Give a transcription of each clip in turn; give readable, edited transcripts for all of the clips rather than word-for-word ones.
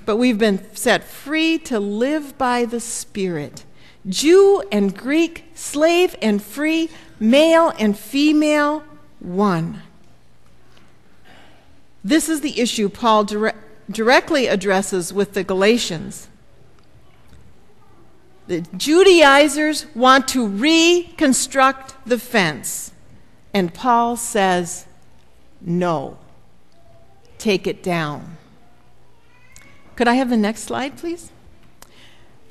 but we've been set free to live by the Spirit. Jew and Greek, slave and free, male and female, one. This is the issue Paul directly addresses with the Galatians. The Judaizers want to reconstruct the fence, and Paul says, no, take it down. Could I have the next slide, please?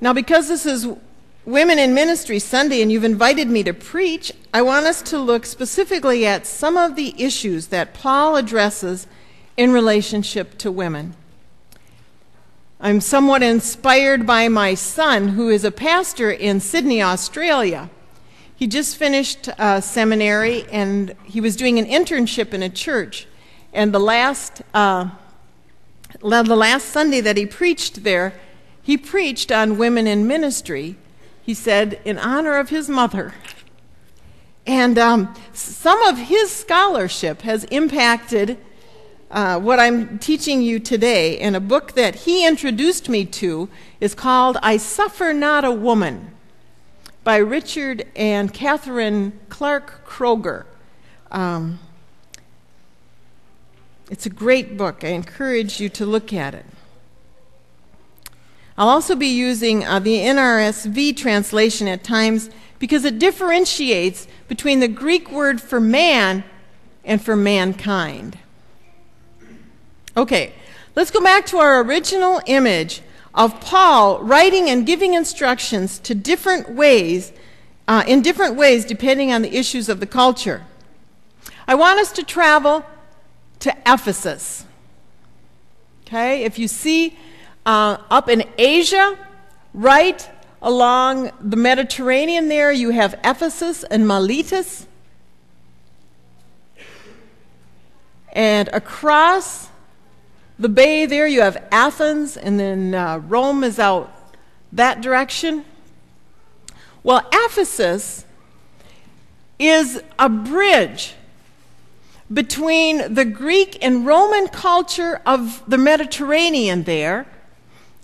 Now, because this is Women in Ministry Sunday and you've invited me to preach, I want us to look specifically at some of the issues that Paul addresses in relationship to women. I'm somewhat inspired by my son, who is a pastor in Sydney, Australia. He just finished seminary, and he was doing an internship in a church. And the last Sunday that he preached there, he preached on women in ministry. He said, in honor of his mother. And some of his scholarship has impacted what I'm teaching you today. And a book that he introduced me to is called I Suffer Not a Woman by Richard and Catherine Clark Kroger. It's a great book. I encourage you to look at it. I'll also be using the NRSV translation at times because it differentiates between the Greek word for man and for mankind. Okay, let's go back to our original image of Paul writing and giving instructions to different ways, in different ways depending on the issues of the culture. I want us to travel to Ephesus. Okay, if you see up in Asia, right along the Mediterranean there, you have Ephesus and Miletus. And across the bay there, you have Athens, and then Rome is out that direction. Well, Ephesus is a bridge between the Greek and Roman culture of the Mediterranean there,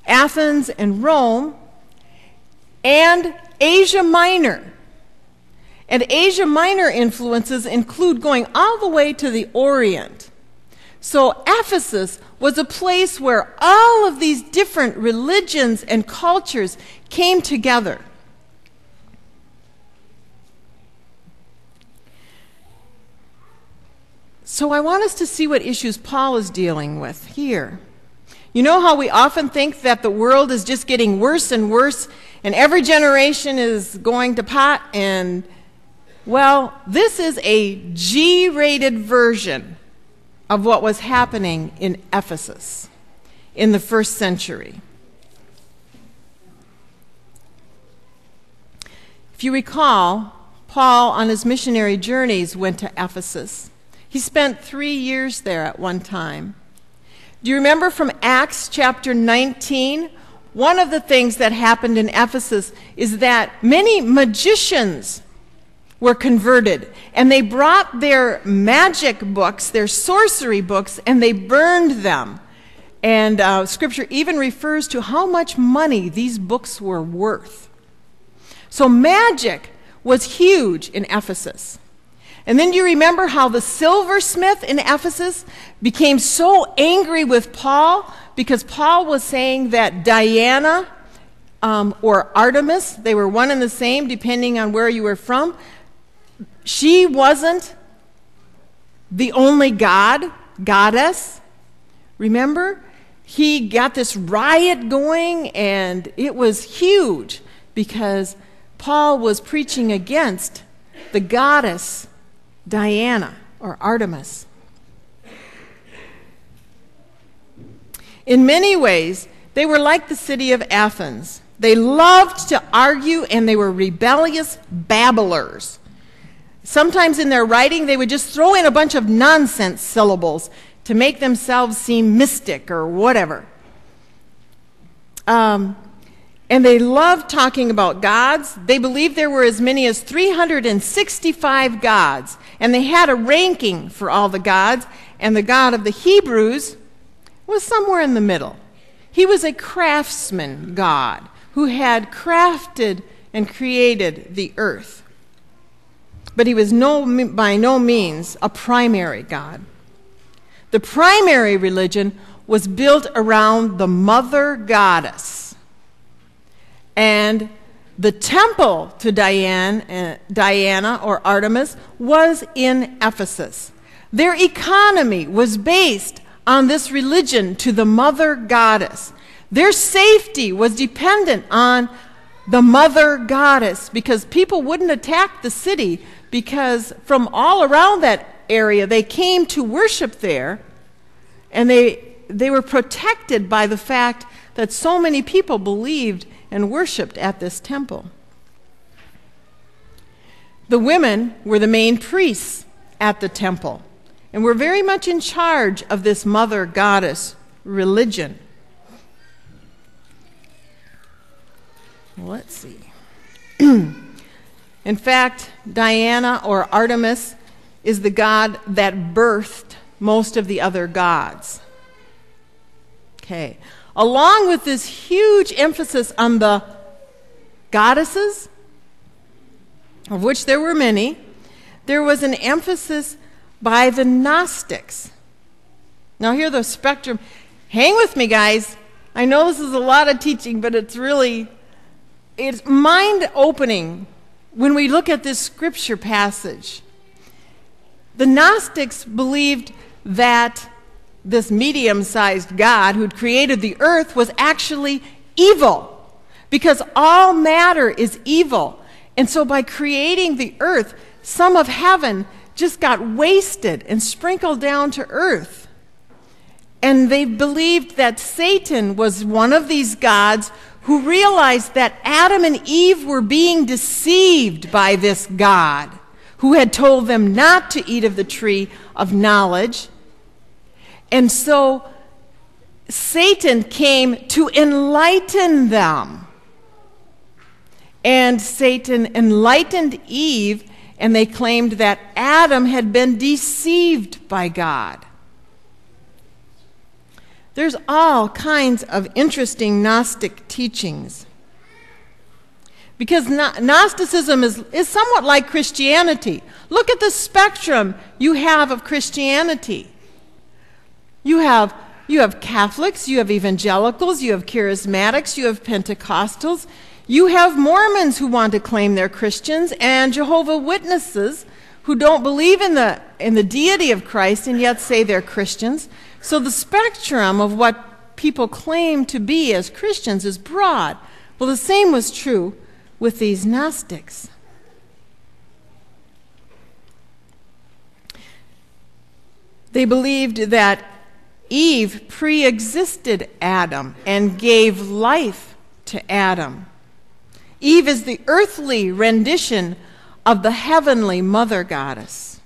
Athens and Rome, and Asia Minor. And Asia Minor influences include going all the way to the Orient. So Ephesus was a place where all of these different religions and cultures came together. So I want us to see what issues Paul is dealing with here. You know how we often think that the world is just getting worse and worse, and every generation is going to pot, and, well, this is a G-rated version of what was happening in Ephesus in the first century. If you recall, Paul, on his missionary journeys, went to Ephesus. He spent 3 years there at one time. Do you remember from Acts chapter 19? One of the things that happened in Ephesus is that many magicians were converted, and they brought their magic books, their sorcery books, and they burned them. And Scripture even refers to how much money these books were worth. So magic was huge in Ephesus. And then do you remember how the silversmith in Ephesus became so angry with Paul because Paul was saying that Diana or Artemis, they were one and the same depending on where you were from, she wasn't the only goddess. Remember? He got this riot going, and it was huge because Paul was preaching against the goddess Diana or Artemis. In many ways, they were like the city of Athens. They loved to argue, and they were rebellious babblers. Sometimes in their writing, they would just throw in a bunch of nonsense syllables to make themselves seem mystic or whatever. And they loved talking about gods. They believed there were as many as 365 gods. And they had a ranking for all the gods. And the God of the Hebrews was somewhere in the middle. He was a craftsman god who had crafted and created the earth. But he was by no means a primary god. The primary religion was built around the mother goddess. And the temple to Diana or Artemis was in Ephesus. Their economy was based on this religion to the mother goddess. Their safety was dependent on the mother goddess because people wouldn't attack the city because from all around that area they came to worship there, and they were protected by the fact that so many people believed and worshiped at this temple. The women were the main priests at the temple and were very much in charge of this mother goddess religion. Let's see. In fact, Diana or Artemis is the god that birthed most of the other gods. Okay. Along with this huge emphasis on the goddesses, of which there were many, there was an emphasis by the Gnostics. Now here the spectrum. Hang with me, guys. I know this is a lot of teaching, but it's mind-opening when we look at this scripture passage. The Gnostics believed that this medium-sized God who'd created the earth was actually evil, because all matter is evil. And so by creating the earth, some of heaven just got wasted and sprinkled down to earth. And they believed that Satan was one of these gods who realized that Adam and Eve were being deceived by this God who had told them not to eat of the tree of knowledge. And so Satan came to enlighten them. And Satan enlightened Eve, and they claimed that Adam had been deceived by God. There's all kinds of interesting Gnostic teachings. Because Gnosticism is somewhat like Christianity. Look at the spectrum you have of Christianity. You have Catholics, you have evangelicals, you have charismatics, you have Pentecostals, you have Mormons who want to claim they're Christians, and Jehovah's Witnesses who don't believe in the deity of Christ and yet say they're Christians. So the spectrum of what people claim to be as Christians is broad. Well, the same was true with these Gnostics. They believed that Eve pre-existed Adam and gave life to Adam. Eve is the earthly rendition of the heavenly mother goddess.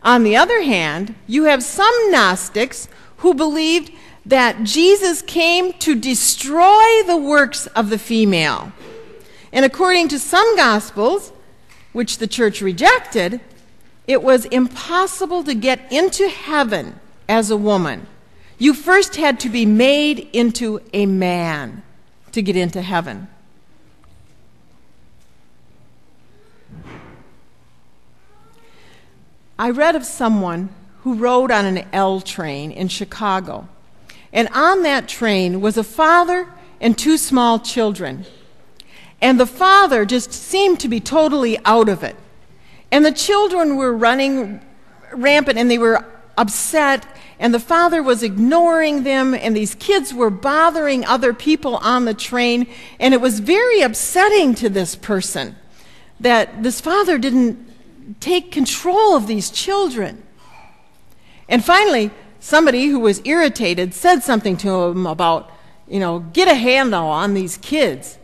On the other hand, you have some Gnostics who believed that Jesus came to destroy the works of the female. And according to some Gospels, which the church rejected, it was impossible to get into heaven as a woman. You first had to be made into a man to get into heaven. I read of someone who rode on an L train in Chicago. And on that train was a father and two small children. And the father just seemed to be totally out of it. And the children were running rampant, and they were upset, and the father was ignoring them, and these kids were bothering other people on the train, and it was very upsetting to this person that this father didn't take control of these children. And finally, somebody who was irritated said something to him about, get a handle on these kids.